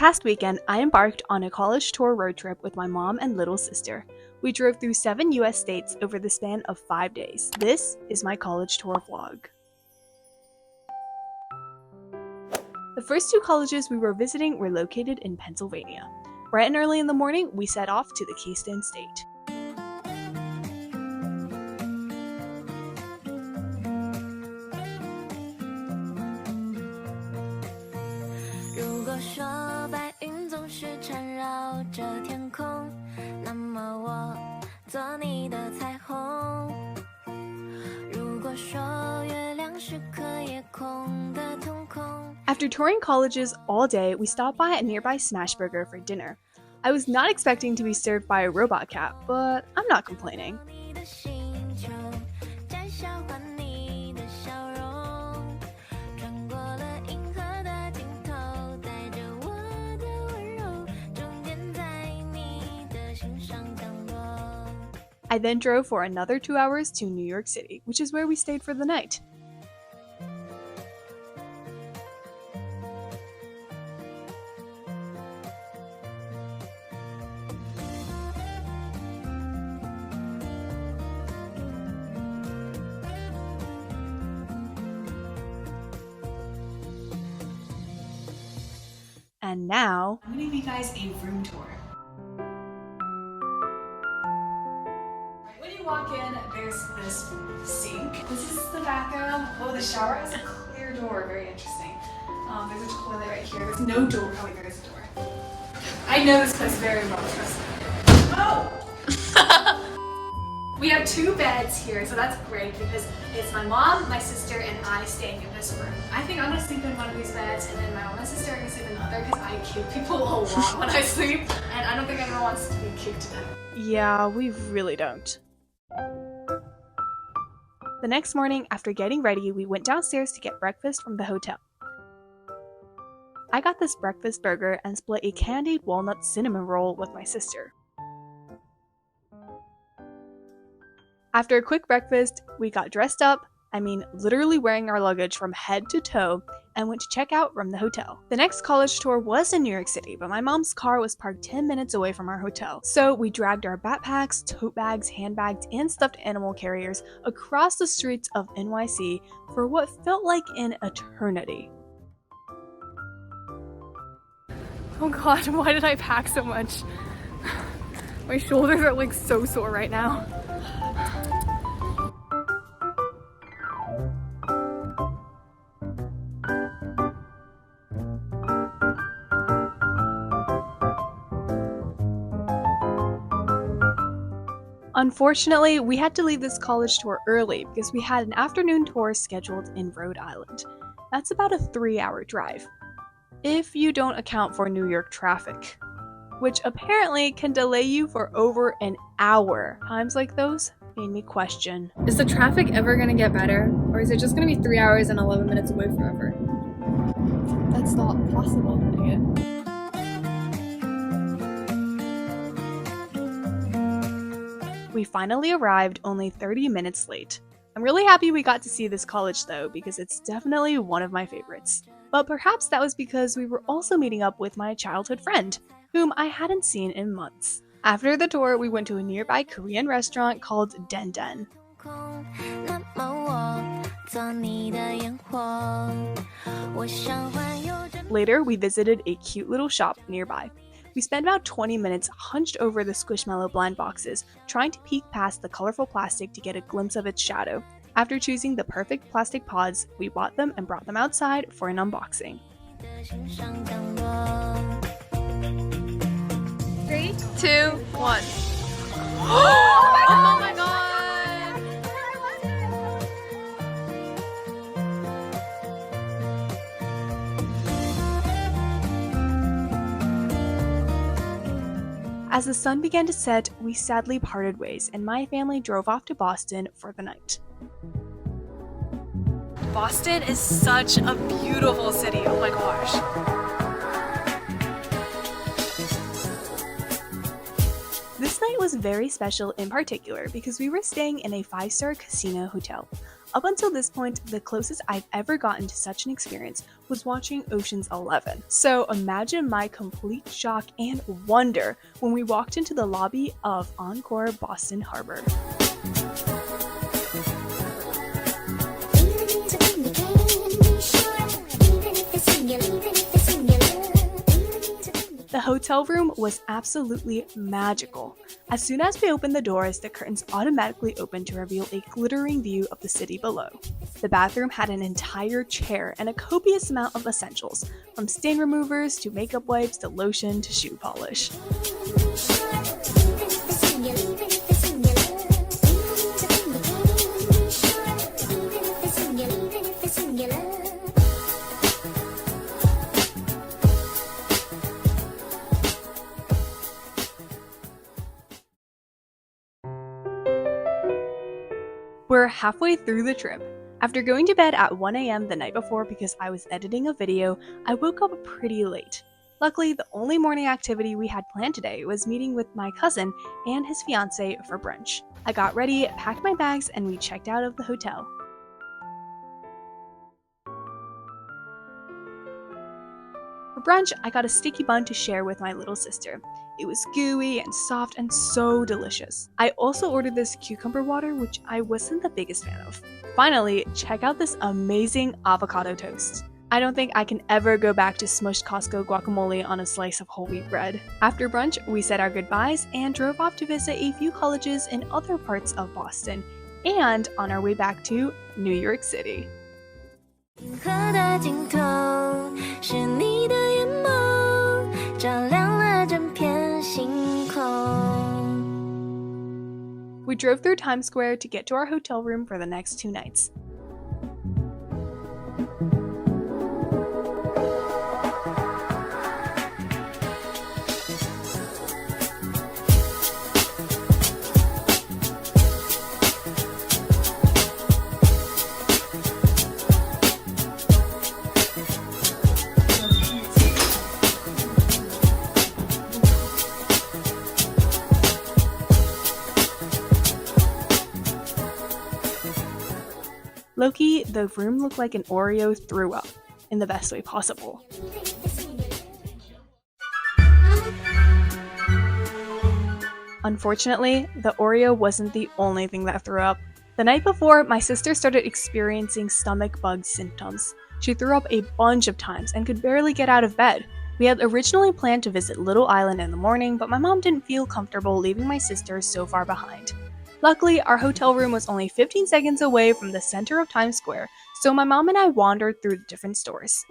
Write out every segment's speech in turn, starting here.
past weekend, I embarked on a college tour road trip with my mom and little sister. We drove through 7 US states over the span of 5 days. This is my college tour vlog. The first 2 colleges we were visiting were located in Pennsylvania. Bright and early in the morning, we set off to the Keystone State. After touring colleges all day, we stopped by a nearby Smash Burger for dinner. I was not expecting to be served by a robot cat, but I'm not complaining. I then drove for another 2 hours to New York City, which is where we stayed for the night. And now, I'm going to give you guys a room tour. When you walk in, there's this sink. This is the bathroom. Oh, the shower has a clear door. Very interesting. There's a toilet right here. There's no door. Oh, wait, there is a door. I know this place very well, trust me. Oh! We have 2 beds here, so that's great because it's my mom, my sister, and I staying in this room. I think I'm gonna sleep in one of these beds, and then my mom and sister are gonna sleep in the other because I kick people a lot when I sleep, and I don't think anyone wants to be kicked to death. Yeah, we really don't. The next morning, after getting ready, we went downstairs to get breakfast from the hotel. I got this breakfast burger and split a candied walnut cinnamon roll with my sister. After a quick breakfast, we got dressed up, literally wearing our luggage from head to toe, and went to check out from the hotel. The next college tour was in New York City, but my mom's car was parked 10 minutes away from our hotel. So we dragged our backpacks, tote bags, handbags, and stuffed animal carriers across the streets of NYC for what felt like an eternity. Oh god, why did I pack so much? My shoulders are like so sore right now. Unfortunately, we had to leave this college tour early because we had an afternoon tour scheduled in Rhode Island. That's about a 3-hour drive, if you don't account for New York traffic, which apparently can delay you for over an hour. Times like those made me question. Is the traffic ever gonna get better? Or is it just gonna be 3 hours and 11 minutes away forever? That's not possible, dang it. We finally arrived only 30 minutes late. I'm really happy we got to see this college though, because it's definitely one of my favorites. But perhaps that was because we were also meeting up with my childhood friend, whom I hadn't seen in months. After the tour, we went to a nearby Korean restaurant called Den Den. Later, we visited a cute little shop nearby. We spent about 20 minutes hunched over the Squishmallow blind boxes, trying to peek past the colorful plastic to get a glimpse of its shadow. After choosing the perfect plastic pods, we bought them and brought them outside for an unboxing. 3, 2, 1. Oh my god! As the sun began to set, we sadly parted ways, and my family drove off to Boston for the night. Boston is such a beautiful city, oh my gosh. This night was very special in particular because we were staying in a 5-star casino hotel. Up until this point, the closest I've ever gotten to such an experience was watching Ocean's 11. So imagine my complete shock and wonder when we walked into the lobby of Encore Boston Harbor. The hotel room was absolutely magical. As soon as we opened the doors, the curtains automatically opened to reveal a glittering view of the city below. The bathroom had an entire chair and a copious amount of essentials, from stain removers to makeup wipes to lotion to shoe polish. We're halfway through the trip. After going to bed at 1 a.m. the night before because I was editing a video, I woke up pretty late. Luckily, the only morning activity we had planned today was meeting with my cousin and his fiance for brunch. I got ready, packed my bags, and we checked out of the hotel. For brunch, I got a sticky bun to share with my little sister. It was gooey and soft and so delicious. I also ordered this cucumber water, which I wasn't the biggest fan of. Finally, check out this amazing avocado toast. I don't think I can ever go back to smushed Costco guacamole on a slice of whole wheat bread. After brunch, we said our goodbyes and drove off to visit a few colleges in other parts of Boston, and on our way back to New York City. We drove through Times Square to get to our hotel room for the next 2 nights. Low-key, the room looked like an Oreo threw up, in the best way possible. Unfortunately, the Oreo wasn't the only thing that threw up. The night before, my sister started experiencing stomach bug symptoms. She threw up a bunch of times and could barely get out of bed. We had originally planned to visit Rhode Island in the morning, but my mom didn't feel comfortable leaving my sister so far behind. Luckily, our hotel room was only 15 seconds away from the center of Times Square, so my mom and I wandered through the different stores.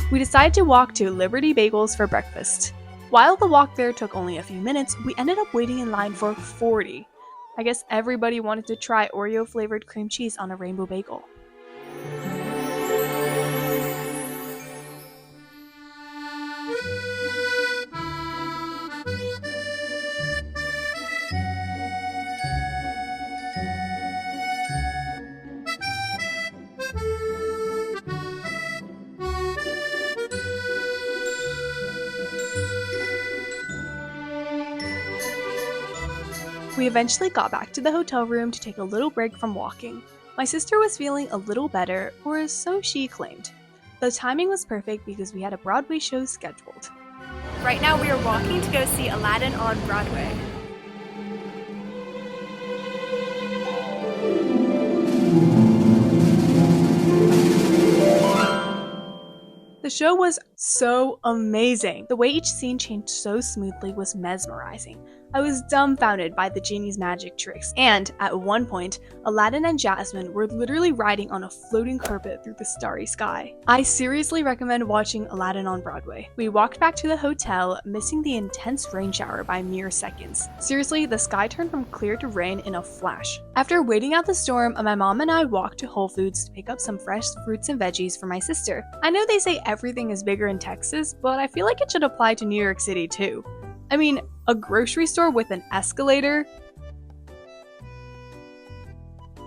We decided to walk to Liberty Bagels for breakfast. While the walk there took only a few minutes, we ended up waiting in line for 40. I guess everybody wanted to try Oreo-flavored cream cheese on a rainbow bagel. We eventually got back to the hotel room to take a little break from walking. My sister was feeling a little better, or so she claimed. The timing was perfect because we had a Broadway show scheduled. Right now we are walking to go see Aladdin on Broadway. The show was so amazing. The way each scene changed so smoothly was mesmerizing. I was dumbfounded by the genie's magic tricks, and at one point, Aladdin and Jasmine were literally riding on a floating carpet through the starry sky. I seriously recommend watching Aladdin on Broadway. We walked back to the hotel, missing the intense rain shower by mere seconds. Seriously, the sky turned from clear to rain in a flash. After waiting out the storm, my mom and I walked to Whole Foods to pick up some fresh fruits and veggies for my sister. I know they say everything is bigger in Texas, but I feel like it should apply to New York City too. I mean, a grocery store with an escalator?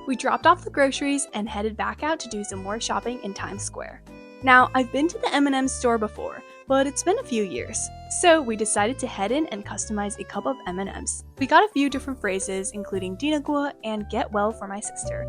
We dropped off the groceries and headed back out to do some more shopping in Times Square. Now, I've been to the M&M store before, but it's been a few years. So we decided to head in and customize a cup of M&Ms. We got a few different phrases, including Denaguo and get well for my sister.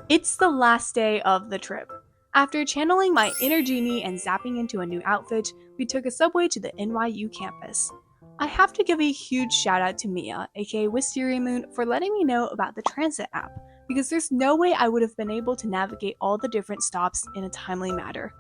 It's the last day of the trip. After channeling my inner genie and zapping into a new outfit, we took a subway to the NYU campus. I have to give a huge shout out to Mia, aka Wisteria Moon, for letting me know about the transit app, because there's no way I would have been able to navigate all the different stops in a timely manner.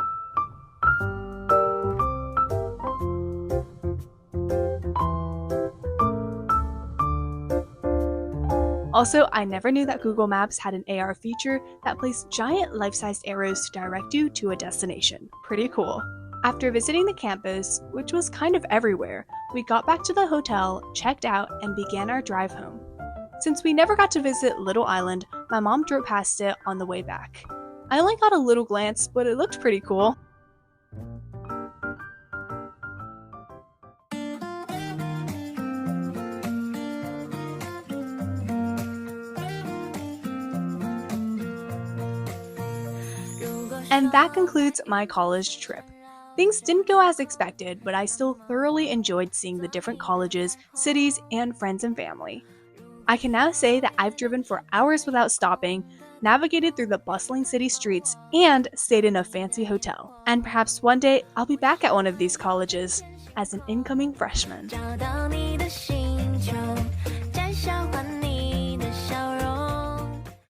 Also, I never knew that Google Maps had an AR feature that placed giant life-sized arrows to direct you to a destination. Pretty cool. After visiting the campus, which was kind of everywhere, we got back to the hotel, checked out, and began our drive home. Since we never got to visit Little Island, my mom drove past it on the way back. I only got a little glance, but it looked pretty cool. And that concludes my college trip. Things didn't go as expected, but I still thoroughly enjoyed seeing the different colleges, cities, and friends and family. I can now say that I've driven for hours without stopping, navigated through the bustling city streets, and stayed in a fancy hotel. And perhaps one day I'll be back at one of these colleges as an incoming freshman.